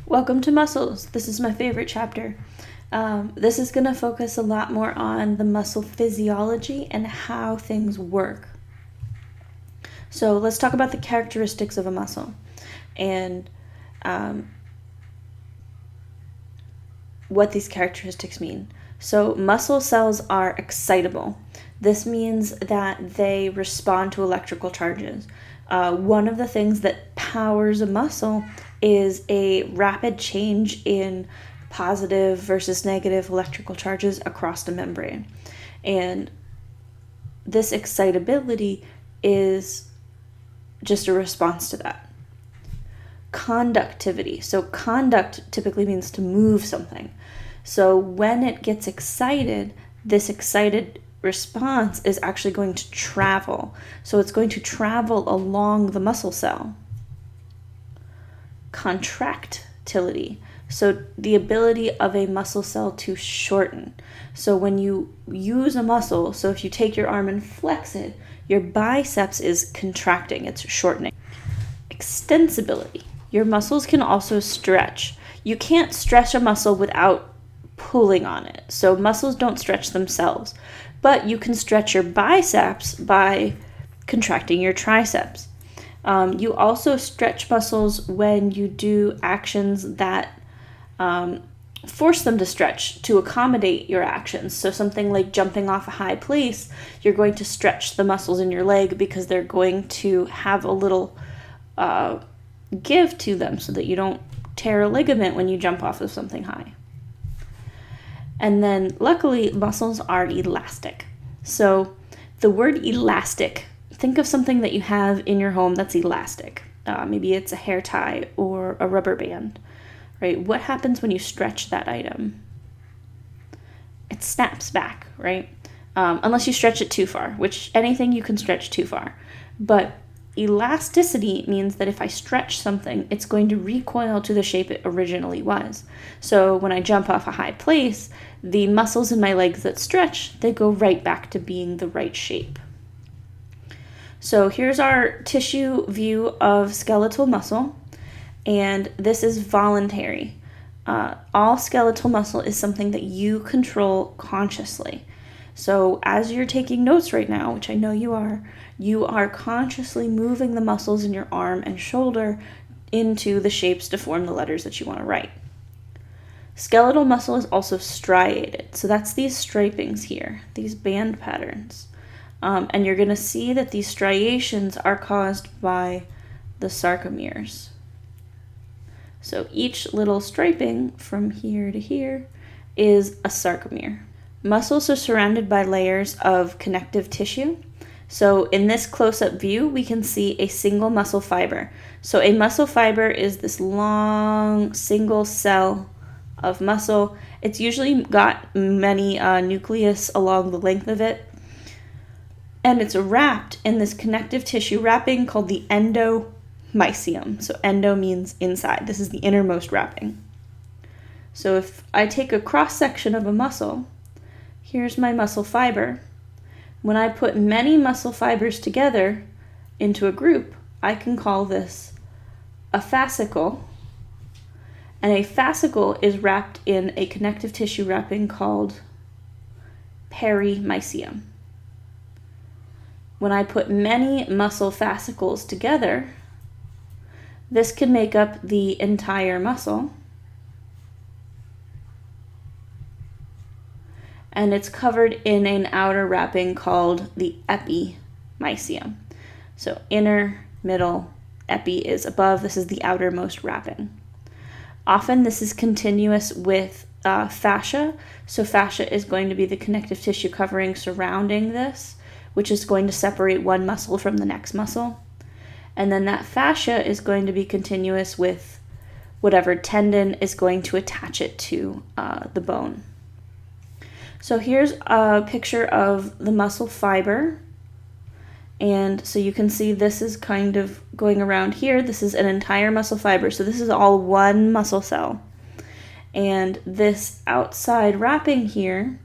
Welcome to Muscles. This is my favorite chapter. This is going to focus a lot more on the muscle physiology and how things work. So let's talk about the characteristics of a muscle and what these characteristics mean. So muscle cells are excitable. This means that they respond to electrical charges. One of the things that powers a muscle is a rapid change in positive versus negative electrical charges across the membrane. And this excitability is just a response to that. Conductivity. So conduct typically means to move something. So when it gets excited, this excited response is actually going to travel. So it's going to travel along the muscle cell. Contractility. So the ability of a muscle cell to shorten. So when you use a muscle, so if you take your arm and flex it, your biceps is contracting, it's shortening. Extensibility. Your muscles can also stretch. You can't stretch a muscle without pulling on it. So muscles don't stretch themselves, but you can stretch your biceps by contracting your triceps. You also stretch muscles when you do actions that force them to stretch to accommodate your actions. So something like jumping off a high place, you're going to stretch the muscles in your leg because they're going to have a little give to them so that you don't tear a ligament when you jump off of something high. And then luckily, muscles are elastic. So the word elastic, think of something that you have in your home that's elastic. Maybe it's a hair tie or a rubber band, right? What happens when you stretch that item? It snaps back, right? Unless you stretch it too far, which anything you can stretch too far. But elasticity means that if I stretch something, it's going to recoil to the shape it originally was. So when I jump off a high place, the muscles in my legs that stretch, they go right back to being the right shape. So here's our tissue view of skeletal muscle, and this is voluntary. All skeletal muscle is something that you control consciously. So as you're taking notes right now, which I know you are consciously moving the muscles in your arm and shoulder into the shapes to form the letters that you want to write. Skeletal muscle is also striated. So that's these stripings here, these band patterns. And you're going to see that these striations are caused by the sarcomeres. So each little striping from here to here is a sarcomere. Muscles are surrounded by layers of connective tissue. So in this close-up view, we can see a single muscle fiber. So a muscle fiber is this long single cell of muscle. It's usually got many nucleus along the length of it. And it's wrapped in this connective tissue wrapping called the endomysium. So endo means inside. This is the innermost wrapping. So if I take a cross-section of a muscle, here's my muscle fiber. When I put many muscle fibers together into a group, I can call this a fascicle. And a fascicle is wrapped in a connective tissue wrapping called perimysium. When I put many muscle fascicles together, this can make up the entire muscle. And it's covered in an outer wrapping called the epimysium. So inner, middle, epi is above. This is the outermost wrapping. Often this is continuous with fascia. So fascia is going to be the connective tissue covering surrounding this, which is going to separate one muscle from the next muscle. And then that fascia is going to be continuous with whatever tendon is going to attach it to the bone. So here's a picture of the muscle fiber. And so you can see this is kind of going around here. This is an entire muscle fiber. So this is all one muscle cell. And this outside wrapping here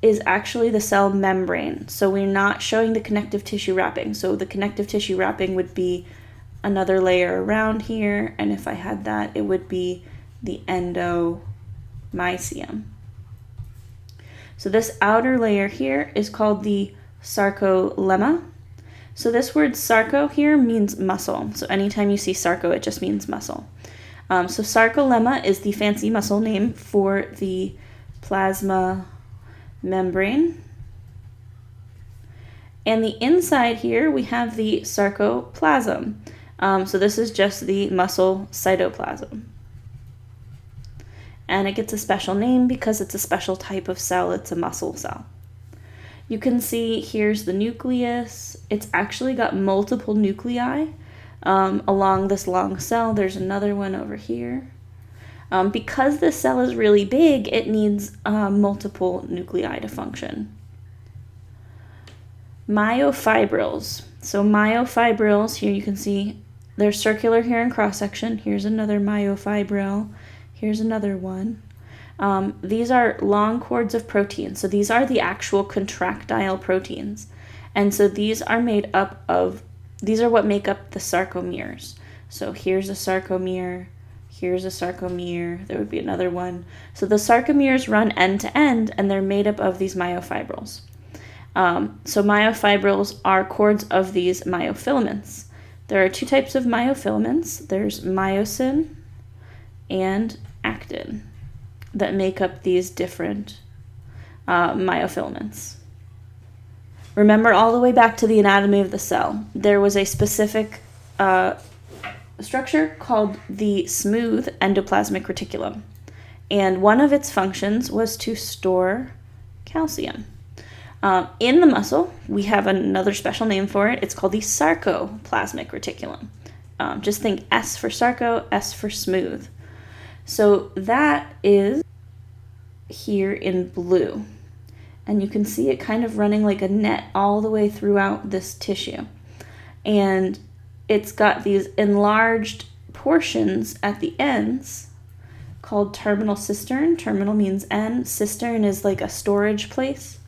is actually the cell membrane. So we're not showing the connective tissue wrapping. So the connective tissue wrapping would be another layer around here, and if I had that, it would be the endomysium. So this outer layer here is called the sarcolemma. So this word sarco here means muscle. So anytime you see sarco, it just means muscle. So sarcolemma is the fancy muscle name for the plasma membrane. And the inside here, we have the sarcoplasm. So this is just the muscle cytoplasm. And it gets a special name because it's a special type of cell. It's a muscle cell. You can see here's the nucleus. It's actually got multiple nuclei along this long cell. There's another one over here. Because this cell is really big, it needs multiple nuclei to function. Myofibrils. So myofibrils, here you can see they're circular here in cross-section. Here's another myofibril. Here's another one. These are long cords of protein. So these are the actual contractile proteins. And so these are made up of, these are what make up the sarcomeres. So here's a sarcomere, here's a sarcomere, there would be another one. So the sarcomeres run end to end, and they're made up of these myofibrils. So myofibrils are cords of these myofilaments. There are two types of myofilaments. There's myosin and actin that make up these different myofilaments. Remember, all the way back to the anatomy of the cell, there was a specific structure called the smooth endoplasmic reticulum. And one of its functions was to store calcium. In the muscle, we have another special name for it. It's called the sarcoplasmic reticulum. Just think S for sarco, S for smooth. So that is here in blue. And you can see it kind of running like a net all the way throughout this tissue. And it's got these enlarged portions at the ends called terminal cistern. Terminal means end. Cistern is like a storage place.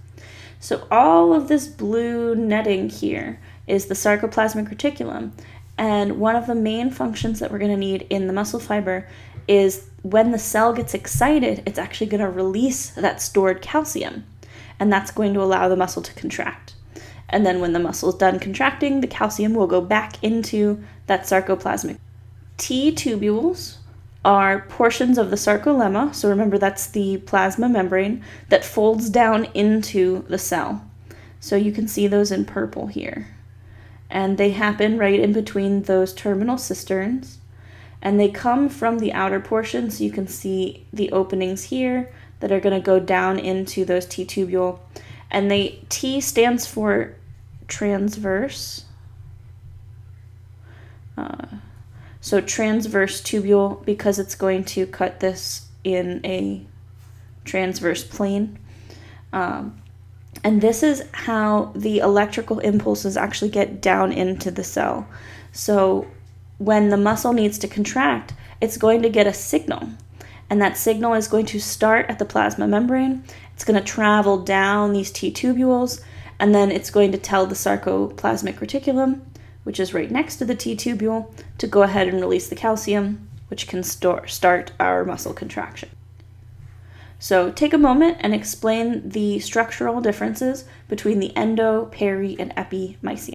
So all of this blue netting here is the sarcoplasmic reticulum. And one of the main functions that we're going to need in the muscle fiber is when the cell gets excited, it's actually going to release that stored calcium. And that's going to allow the muscle to contract. And then when the muscle is done contracting, the calcium will go back into that sarcoplasmic. T-tubules are portions of the sarcolemma, so remember that's the plasma membrane, that folds down into the cell. So you can see those in purple here. And they happen right in between those terminal cisterns. And they come from the outer portion, so you can see the openings here that are going to go down into those T-tubule. And T stands for transverse. So transverse tubule, because it's going to cut this in a transverse plane. And this is how the electrical impulses actually get down into the cell. So when the muscle needs to contract, it's going to get a signal. And that signal is going to start at the plasma membrane. It's going to travel down these T-tubules, and then it's going to tell the sarcoplasmic reticulum, which is right next to the T-tubule, to go ahead and release the calcium, which can start our muscle contraction. So take a moment and explain the structural differences between the endo, peri, and epimysium.